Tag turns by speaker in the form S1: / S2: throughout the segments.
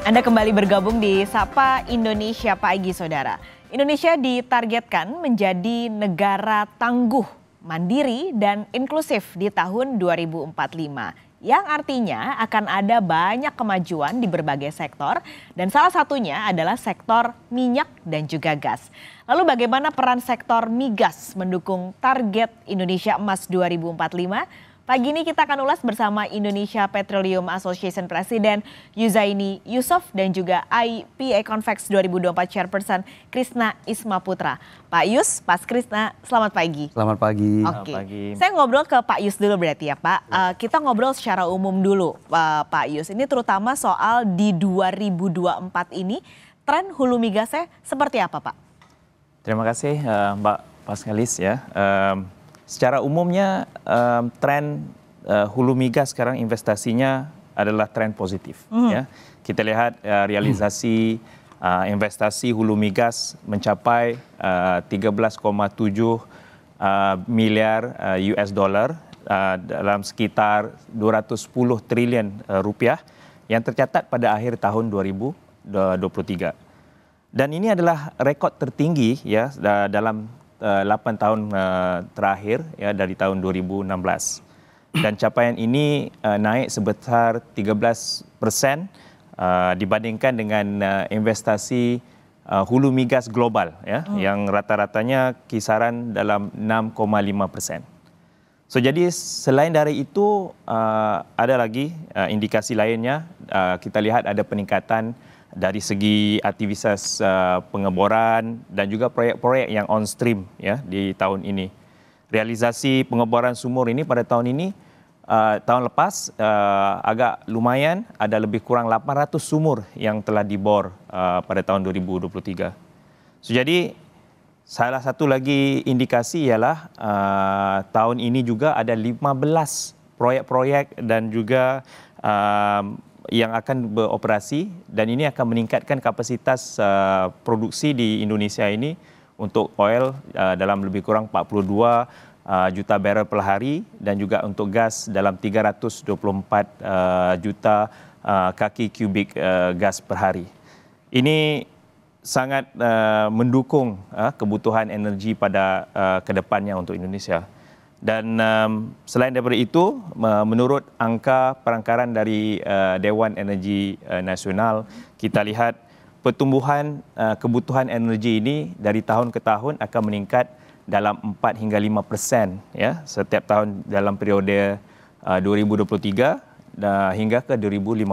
S1: Anda kembali bergabung di Sapa Indonesia Pagi, Saudara. Indonesia ditargetkan menjadi negara tangguh, mandiri, dan inklusif di tahun 2045. Yang artinya akan ada banyak kemajuan di berbagai sektor dan salah satunya adalah sektor minyak dan juga gas. Lalu bagaimana peran sektor migas mendukung target Indonesia Emas 2045? Pagi ini kita akan ulas bersama Indonesia Petroleum Association Presiden Yuzaini Yusof dan juga IPA Convex 2024 Chairperson Krisna Ismaputra. Pak Yus, Pak Krisna, selamat pagi.
S2: Selamat pagi.
S1: Oke, saya ngobrol ke Pak Yus dulu berarti ya Pak. Kita ngobrol secara umum dulu Pak Yus. Ini terutama soal di 2024 ini tren hulu migasnya seperti apa Pak?
S3: Terima kasih Mbak Paskalis ya. Secara umumnya tren hulu migas sekarang investasinya adalah tren positif. Ya. Kita lihat realisasi investasi hulu migas mencapai 13,7 miliar US dollar dalam sekitar 210 triliun rupiah yang tercatat pada akhir tahun 2023. Dan ini adalah rekod tertinggi ya dalam 8 tahun terakhir ya dari tahun 2016. Dan capaian ini naik sebesar 13% dibandingkan dengan investasi hulu migas global ya yang rata-ratanya kisaran dalam 6,5%. So jadi selain dari itu ada lagi indikasi lainnya, kita lihat ada peningkatan dari segi aktivitas pengeboran dan juga proyek-proyek yang on stream ya di tahun ini. Realisasi pengeboran sumur ini pada tahun ini, tahun lepas agak lumayan, ada lebih kurang 800 sumur yang telah dibor pada tahun 2023. So, jadi salah satu lagi indikasi ialah tahun ini juga ada 15 proyek-proyek dan juga yang akan beroperasi dan ini akan meningkatkan kapasitas produksi di Indonesia ini untuk oil dalam lebih kurang 42 juta barrel per hari dan juga untuk gas dalam 324 juta kaki kubik gas per hari. Ini sangat mendukung kebutuhan energi pada kedepannya untuk Indonesia. Dan selain daripada itu, menurut angka perangkaran dari Dewan Energi Nasional, kita lihat pertumbuhan kebutuhan energi ini dari tahun ke tahun akan meningkat dalam 4 hingga 5% ya setiap tahun dalam periode 2023 hingga ke 2050.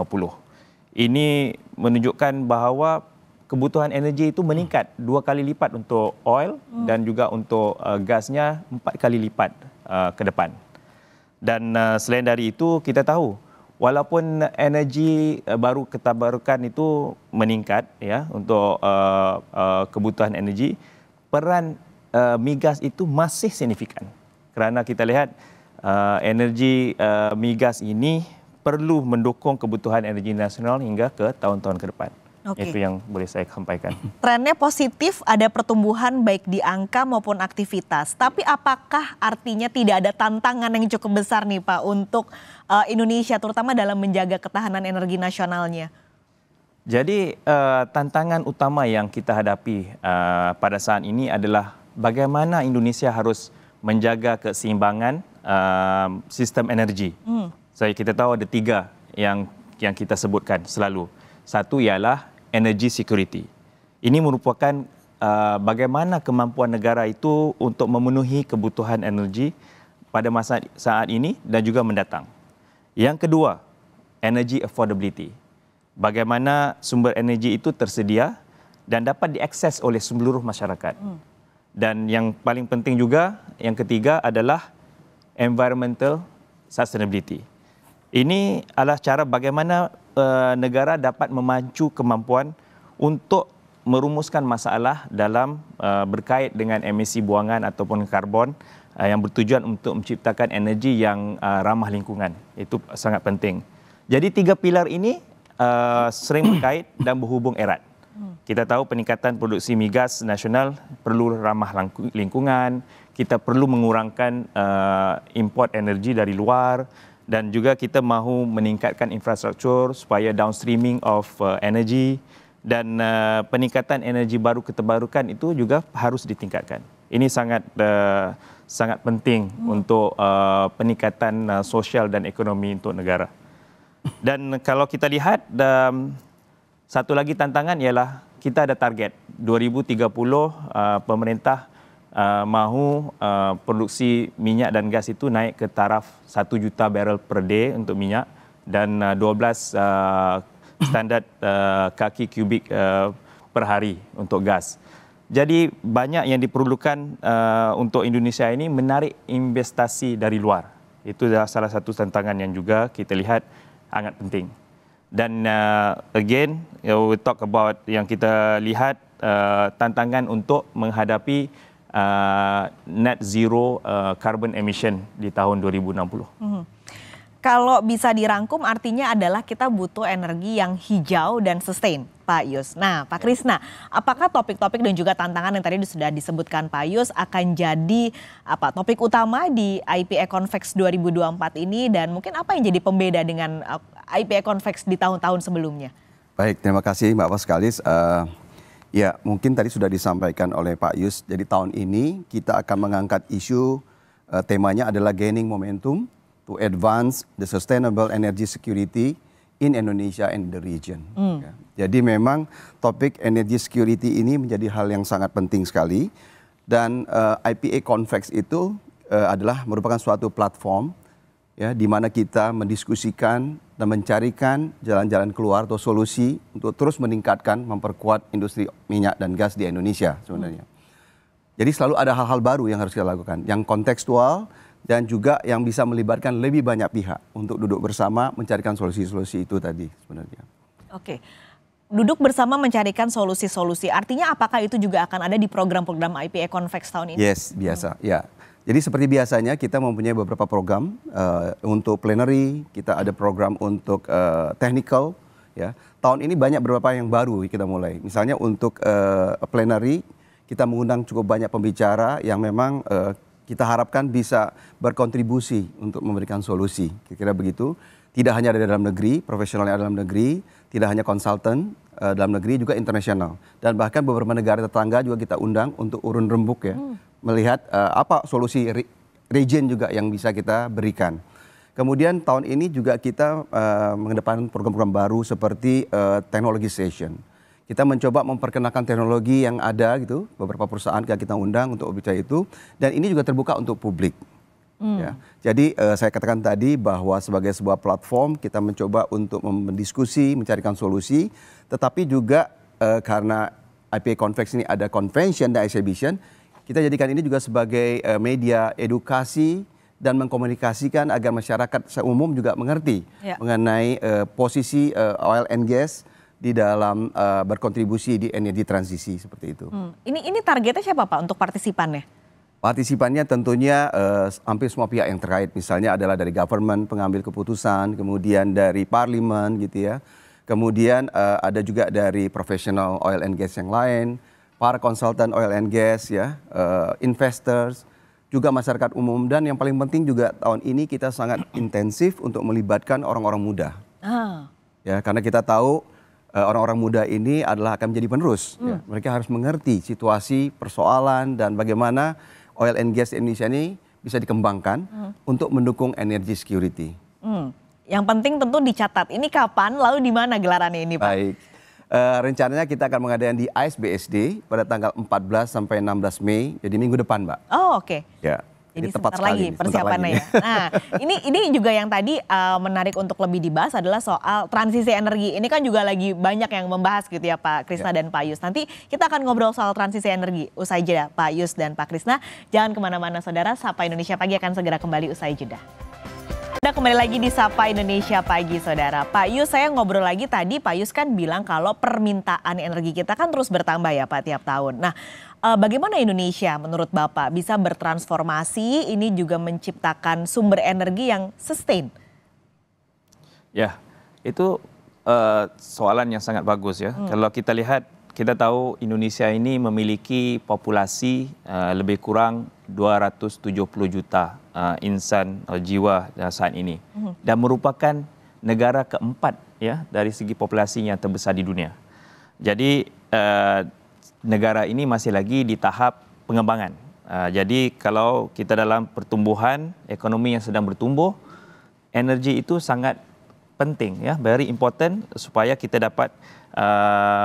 S3: Ini menunjukkan bahawa kebutuhan energi itu meningkat 2 kali lipat untuk oil dan juga untuk gasnya 4 kali lipat ke depan. Dan selain dari itu kita tahu walaupun energi baru terbarukan itu meningkat ya untuk kebutuhan energi, peran migas itu masih signifikan. Kerana kita lihat energi migas ini perlu mendukung kebutuhan energi nasional hingga ke tahun-tahun ke depan. Itu yang boleh saya sampaikan.
S1: Trennya positif, ada pertumbuhan baik di angka maupun aktivitas. Tapi apakah artinya tidak ada tantangan yang cukup besar nih Pak untuk Indonesia terutama dalam menjaga ketahanan energi nasionalnya?
S3: Jadi tantangan utama yang kita hadapi pada saat ini adalah bagaimana Indonesia harus menjaga keseimbangan sistem energi. Kita tahu ada 3 yang kita sebutkan selalu. Satu ialah energy security. Ini merupakan bagaimana kemampuan negara itu untuk memenuhi kebutuhan energi pada masa saat ini dan juga mendatang. Yang kedua, energy affordability. Bagaimana sumber energi itu tersedia dan dapat diakses oleh seluruh masyarakat. Dan yang paling penting juga, yang ketiga adalah environmental sustainability. Ini adalah cara bagaimana negara dapat memacu kemampuan untuk merumuskan masalah dalam berkait dengan emisi buangan ataupun karbon yang bertujuan untuk menciptakan energi yang ramah lingkungan. Itu sangat penting. Jadi 3 pilar ini sering berkait dan berhubung erat. Kita tahu peningkatan produksi migas nasional perlu ramah lingkungan, kita perlu mengurangkan import energi dari luar, Dan juga kita mahu meningkatkan infrastruktur supaya downstreaming of energy dan peningkatan energi baru terbarukan itu juga harus ditingkatkan. Ini sangat penting untuk peningkatan sosial dan ekonomi untuk negara. Dan kalau kita lihat, satu lagi tantangan ialah kita ada target 2030 pemerintah mahu produksi minyak dan gas itu naik ke taraf 1 juta barrel per day untuk minyak dan 12 standard kaki kubik per hari untuk gas. Jadi banyak yang diperlukan untuk Indonesia ini menarik investasi dari luar. Itu adalah salah satu tantangan yang juga kita lihat sangat penting. Dan again, we talk about yang kita lihat tantangan untuk menghadapi net zero carbon emission di tahun 2060.
S1: Kalau bisa dirangkum artinya adalah kita butuh energi yang hijau dan sustain, Pak Yus. Nah, Pak Krisna, apakah topik-topik dan juga tantangan yang tadi sudah disebutkan Pak Yus akan jadi topik utama di IPA Convex 2024 ini dan mungkin apa yang jadi pembeda dengan IPA Convex di tahun-tahun sebelumnya?
S2: Baik, terima kasih Mbak Paskalis. Ya, mungkin tadi sudah disampaikan oleh Pak Yus. Jadi tahun ini kita akan mengangkat isu temanya adalah gaining momentum to advance the sustainable energy security in Indonesia and the region. Ya. Jadi memang topik energy security ini menjadi hal yang sangat penting sekali. Dan IPA Convex itu adalah merupakan suatu platform ya di mana kita mendiskusikan dan mencarikan jalan-jalan keluar atau solusi untuk terus meningkatkan, memperkuat industri minyak dan gas di Indonesia sebenarnya. Jadi selalu ada hal-hal baru yang harus kita lakukan, yang kontekstual dan juga yang bisa melibatkan lebih banyak pihak untuk duduk bersama mencarikan solusi-solusi itu tadi sebenarnya.
S1: Oke, duduk bersama mencarikan solusi-solusi, artinya apakah itu juga akan ada di program-program IPA Convex tahun ini?
S2: Yes, biasa, ya. Jadi seperti biasanya kita mempunyai beberapa program untuk plenary, kita ada program untuk technical. Ya. Tahun ini banyak beberapa yang baru kita mulai. Misalnya untuk plenary kita mengundang cukup banyak pembicara yang memang kita harapkan bisa berkontribusi untuk memberikan solusi. Kira-kira begitu. Tidak hanya dari dalam negeri, profesional yang ada dalam negeri, tidak hanya konsultan dalam negeri, juga internasional. Dan bahkan beberapa negara tetangga juga kita undang untuk urun rembuk ya. Melihat apa solusi region juga yang bisa kita berikan. Kemudian tahun ini juga kita mengedepankan program-program baru seperti teknologi session. Kita mencoba memperkenalkan teknologi yang ada gitu, beberapa perusahaan kita undang untuk berbicara itu, dan ini juga terbuka untuk publik. Ya. Jadi saya katakan tadi bahwa sebagai sebuah platform kita mencoba untuk mendiskusi, mencarikan solusi, tetapi juga karena IPA Convex ini ada convention dan exhibition, kita jadikan ini juga sebagai media edukasi dan mengkomunikasikan agar masyarakat umum juga mengerti mengenai posisi oil and gas di dalam berkontribusi di energi transisi seperti itu.
S1: Ini targetnya siapa Pak untuk partisipannya?
S2: Partisipannya tentunya hampir semua pihak yang terkait, misalnya adalah dari government, pengambil keputusan, kemudian dari parlimen gitu ya. Kemudian ada juga dari profesional oil and gas yang lain, para konsultan oil and gas ya, investors, juga masyarakat umum, dan yang paling penting juga tahun ini kita sangat intensif untuk melibatkan orang-orang muda. Ya, karena kita tahu orang-orang muda ini adalah akan menjadi penerus. Ya. Mereka harus mengerti situasi, persoalan, dan bagaimana oil and gas Indonesia ini bisa dikembangkan untuk mendukung energy security.
S1: Yang penting tentu dicatat. Ini kapan, lalu di mana gelarannya ini Pak?
S2: Baik. Rencananya kita akan mengadakan di ISBSD pada tanggal 14 sampai 16 Mei, jadi minggu depan, Mbak.
S1: Oh, oke.
S2: Ya.
S1: Jadi tepat lagi persiapannya ya. Nah, ini juga yang tadi menarik untuk lebih dibahas adalah soal transisi energi. Ini kan juga lagi banyak yang membahas gitu ya Pak Krisna dan Pak Yus. Nanti kita akan ngobrol soal transisi energi usai jeda Pak Yus dan Pak Krisna. Jangan kemana-mana saudara, Sapa Indonesia Pagi akan segera kembali usai jeda. Anda kembali lagi di Sapa Indonesia Pagi saudara. Pak Yus, saya ngobrol lagi tadi Pak Yus kan bilang kalau permintaan energi kita kan terus bertambah ya Pak tiap tahun. Nah, bagaimana Indonesia menurut Bapak bisa bertransformasi ini juga menciptakan sumber energi yang sustain? Ya,
S3: itu soalan yang sangat bagus ya. Kalau kita lihat kita tahu Indonesia ini memiliki populasi lebih kurang 270 juta insan jiwa saat ini dan merupakan negara keempat ya dari segi populasi yang terbesar di dunia. Jadi negara ini masih lagi di tahap pengembangan. Jadi kalau kita dalam pertumbuhan ekonomi yang sedang bertumbuh, energi itu sangat penting ya, very important supaya kita dapat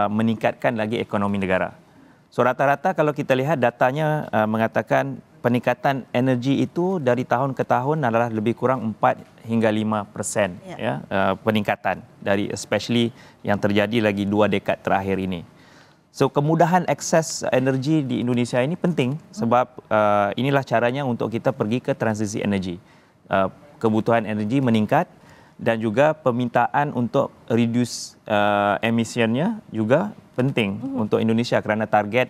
S3: meningkatkan lagi ekonomi negara. So rata-rata kalau kita lihat datanya mengatakan peningkatan energi itu dari tahun ke tahun adalah lebih kurang 4 hingga 5% ya, peningkatan dari especially yang terjadi lagi 2 dekad terakhir ini. So kemudahan akses energi di Indonesia ini penting sebab inilah caranya untuk kita pergi ke transisi energi. Kebutuhan energi meningkat dan juga permintaan untuk reduce emisinya juga penting untuk Indonesia kerana target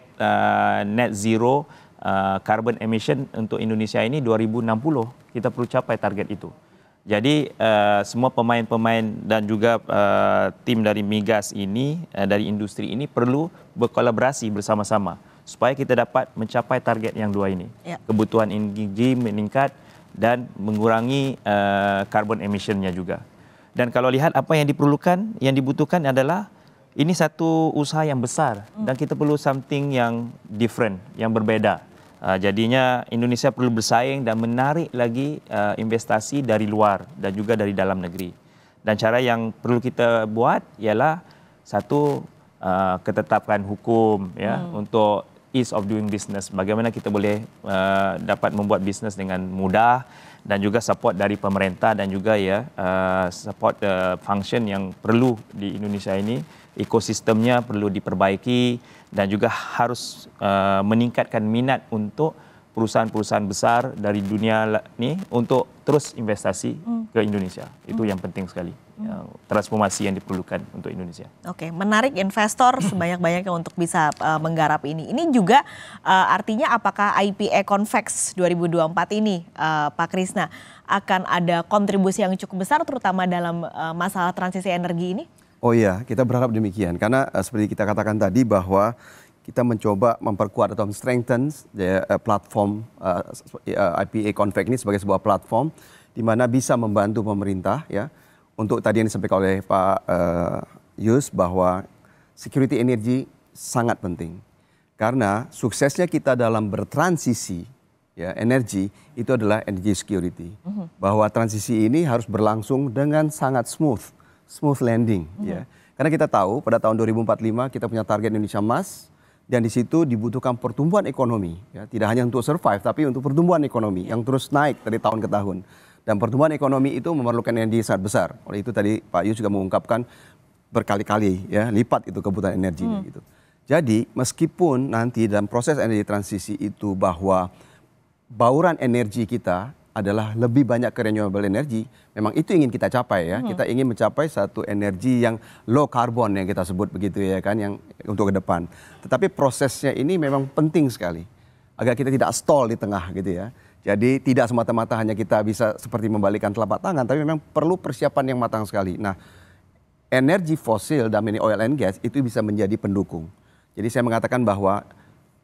S3: net zero carbon emission untuk Indonesia ini 2060 kita perlu capai target itu. Jadi semua pemain-pemain dan juga tim dari migas ini dari industri ini perlu berkolaborasi bersama-sama supaya kita dapat mencapai target yang dua ini. Kebutuhan energi meningkat dan mengurangi carbon emission-nya juga. Dan kalau lihat apa yang diperlukan, yang dibutuhkan adalah ini satu usaha yang besar dan kita perlu something yang different, yang berbeda. Jadinya Indonesia perlu bersaing dan menarik lagi investasi dari luar dan juga dari dalam negeri. Dan cara yang perlu kita buat ialah satu ketetapan hukum ya untuk ease of doing business. Bagaimana kita boleh dapat membuat bisnes dengan mudah dan juga support dari pemerintah dan juga ya support function yang perlu di Indonesia ini, ekosistemnya perlu diperbaiki dan juga harus meningkatkan minat untuk perusahaan-perusahaan besar dari dunia ni untuk terus investasi ke Indonesia. Itu yang penting sekali. Transformasi yang diperlukan untuk Indonesia.
S1: Oke, menarik investor sebanyak-banyaknya untuk bisa menggarap ini. Ini juga artinya apakah IPA Convex 2024 ini, Pak Krisna, akan ada kontribusi yang cukup besar terutama dalam masalah transisi energi ini?
S2: Oh iya, kita berharap demikian. Karena seperti kita katakan tadi bahwa kita mencoba memperkuat atau strengthen platform IPA Convex ini sebagai sebuah platform di mana bisa membantu pemerintah ya untuk tadi yang disampaikan oleh Pak Yus bahwa security energi sangat penting. Karena suksesnya kita dalam bertransisi ya energi itu adalah energy security. Bahwa transisi ini harus berlangsung dengan sangat smooth landing ya. Karena kita tahu pada tahun 2045 kita punya target Indonesia Emas dan di situ dibutuhkan pertumbuhan ekonomi ya, tidak hanya untuk survive tapi untuk pertumbuhan ekonomi yang terus naik dari tahun ke tahun. Dan pertumbuhan ekonomi itu memerlukan energi sangat besar. Oleh itu tadi Pak Yus juga mengungkapkan berkali-kali ya lipat itu kebutuhan energinya gitu. Jadi meskipun nanti dalam proses energi transisi itu bahwa bauran energi kita adalah lebih banyak ke renewable energy, memang itu ingin kita capai ya. Kita ingin mencapai satu energi yang low carbon yang kita sebut begitu ya kan, yang untuk ke depan. Tetapi prosesnya ini memang penting sekali agar kita tidak stall di tengah gitu ya. Jadi tidak semata-mata hanya kita bisa seperti membalikkan telapak tangan, tapi memang perlu persiapan yang matang sekali. Nah, energi fosil dan oil and gas itu bisa menjadi pendukung. Jadi saya mengatakan bahwa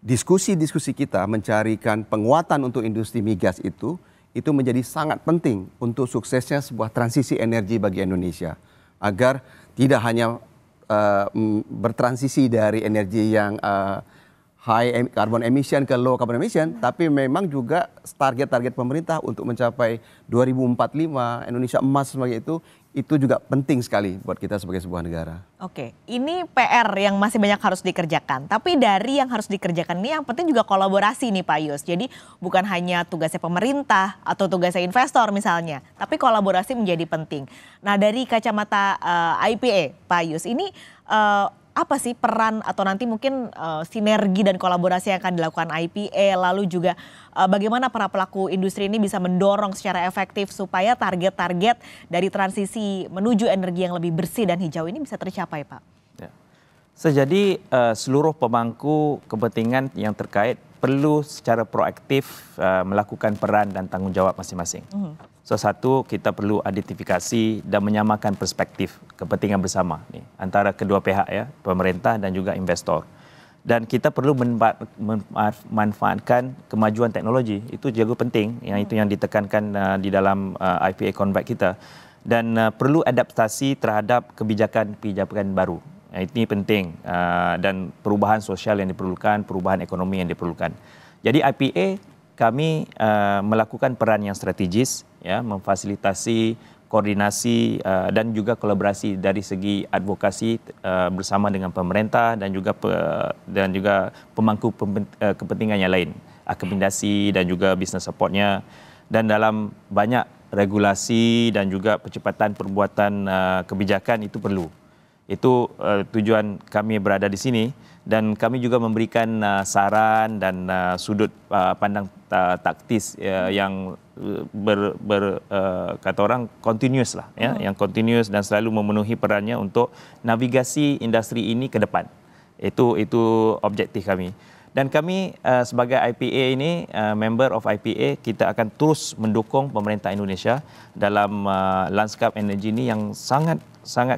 S2: diskusi-diskusi kita mencarikan penguatan untuk industri migas itu menjadi sangat penting untuk suksesnya sebuah transisi energi bagi Indonesia. Agar tidak hanya bertransisi dari energi yang high carbon emission ke low carbon emission, tapi memang juga target-target pemerintah untuk mencapai 2045 Indonesia emas sebagai itu juga penting sekali buat kita sebagai sebuah negara.
S1: Oke, ini PR yang masih banyak harus dikerjakan. Tapi dari yang harus dikerjakan ini yang penting juga kolaborasi nih Pak Yus. Jadi bukan hanya tugasnya pemerintah atau tugasnya investor misalnya, tapi kolaborasi menjadi penting. Nah dari kacamata IPA Pak Yus, ini apa sih peran atau nanti mungkin sinergi dan kolaborasi yang akan dilakukan IPA, lalu juga bagaimana para pelaku industri ini bisa mendorong secara efektif supaya target-target dari transisi menuju energi yang lebih bersih dan hijau ini bisa tercapai, Pak?
S3: Ya. Jadi seluruh pemangku kepentingan yang terkait perlu secara proaktif melakukan peran dan tanggung jawab masing-masing. Satu, kita perlu identifikasi dan menyamakan perspektif kepentingan bersama nih, antara kedua pihak ya, pemerintah dan juga investor. Dan kita perlu memanfaatkan kemajuan teknologi, itu juga penting, yang itu yang ditekankan di dalam IPA Convect kita. Dan perlu adaptasi terhadap kebijakan baru. Ini penting, dan perubahan sosial yang diperlukan, perubahan ekonomi yang diperlukan. Jadi IPA kami melakukan peran yang strategis, ya, memfasilitasi koordinasi dan juga kolaborasi dari segi advokasi bersama dengan pemerintah dan juga pemangku kepentingan yang lain, akomodasi dan juga business supportnya, dan dalam banyak regulasi dan juga percepatan perbuatan kebijakan itu perlu. Itu tujuan kami berada di sini, dan kami juga memberikan saran dan sudut pandang taktis yang kata orang continuous lah, ya, yang continuous dan selalu memenuhi perannya untuk navigasi industri ini ke depan. Itu objektif kami. Dan kami sebagai IPA ini, member of IPA, kita akan terus mendukung pemerintah Indonesia dalam lanskap energi ini yang sangat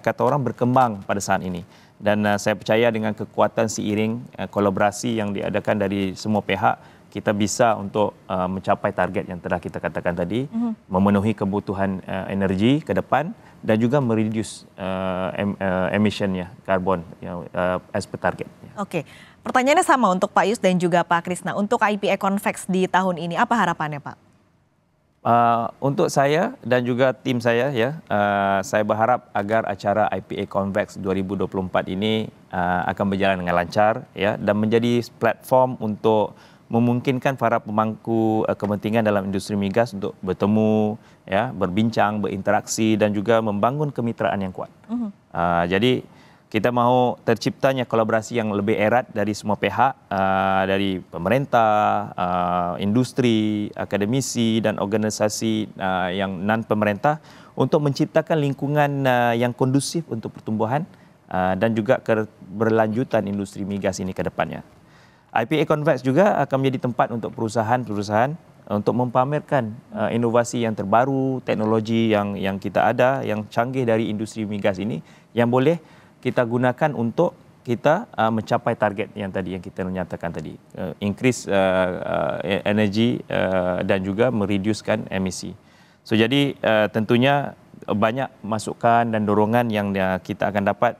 S3: kata orang berkembang pada saat ini. Dan saya percaya dengan kekuatan seiring kolaborasi yang diadakan dari semua pihak, kita bisa untuk mencapai target yang telah kita katakan tadi, memenuhi kebutuhan energi ke depan dan juga mereduce emissionnya karbon as per target.
S1: Oke, pertanyaannya sama untuk Pak Yus dan juga Pak Krisna. Untuk IPA Convex di tahun ini, apa harapannya Pak?
S3: Untuk saya dan juga tim saya, ya, saya berharap agar acara IPA Convex 2024 ini akan berjalan dengan lancar, ya, dan menjadi platform untuk memungkinkan para pemangku kepentingan dalam industri migas untuk bertemu, ya, berbincang, berinteraksi dan juga membangun kemitraan yang kuat. Jadi kita mahu terciptanya kolaborasi yang lebih erat dari semua pihak, dari pemerintah, industri, akademisi dan organisasi yang non-pemerintah, untuk menciptakan lingkungan yang kondusif untuk pertumbuhan dan juga keberlanjutan industri migas ini ke depannya. IPA Convex juga akan menjadi tempat untuk perusahaan-perusahaan untuk mempamerkan inovasi yang terbaru, teknologi yang kita ada, yang canggih dari industri migas ini, yang boleh kita gunakan untuk kita mencapai target yang tadi yang kita nyatakan tadi, increase energi dan juga mereducekan emisi. So jadi tentunya banyak masukan dan dorongan yang kita akan dapat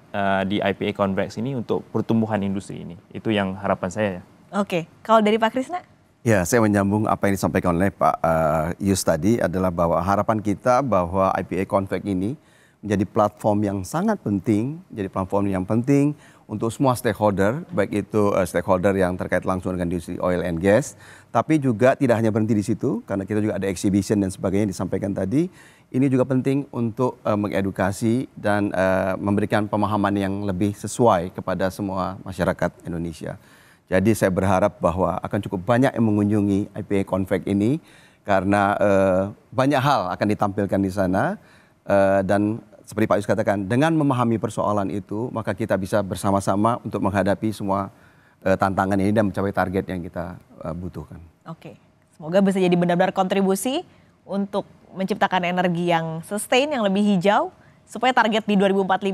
S3: di IPA Convex ini untuk pertumbuhan industri ini. Itu yang harapan saya.
S1: Oke, kalau dari Pak Krisna?
S2: Ya, saya menyambung apa yang disampaikan oleh Pak Yus tadi, adalah bahwa harapan kita bahwa IPA Convex ini menjadi platform yang sangat penting, jadi platform yang penting untuk semua stakeholder, baik itu stakeholder yang terkait langsung dengan industri oil and gas, tapi juga tidak hanya berhenti di situ, karena kita juga ada exhibition dan sebagainya yang disampaikan tadi. Ini juga penting untuk mengedukasi dan memberikan pemahaman yang lebih sesuai kepada semua masyarakat Indonesia. Jadi saya berharap bahwa akan cukup banyak yang mengunjungi IPA Convex ini, karena banyak hal akan ditampilkan di sana, dan seperti Pak Yus katakan, dengan memahami persoalan itu, maka kita bisa bersama-sama untuk menghadapi semua tantangan ini dan mencapai target yang kita butuhkan.
S1: Oke, semoga bisa jadi benar-benar kontribusi untuk menciptakan energi yang sustain, yang lebih hijau, supaya target di 2045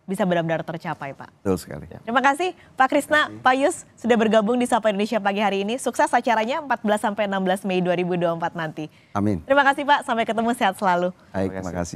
S1: bisa benar-benar tercapai, Pak.
S2: Betul sekali.
S1: Terima kasih Pak Krisna, Pak Yus sudah bergabung di Sapa Indonesia pagi hari ini. Sukses acaranya 14-16 Mei 2024 nanti.
S2: Amin.
S1: Terima kasih Pak, sampai ketemu, sehat selalu.
S2: Baik, terima kasih.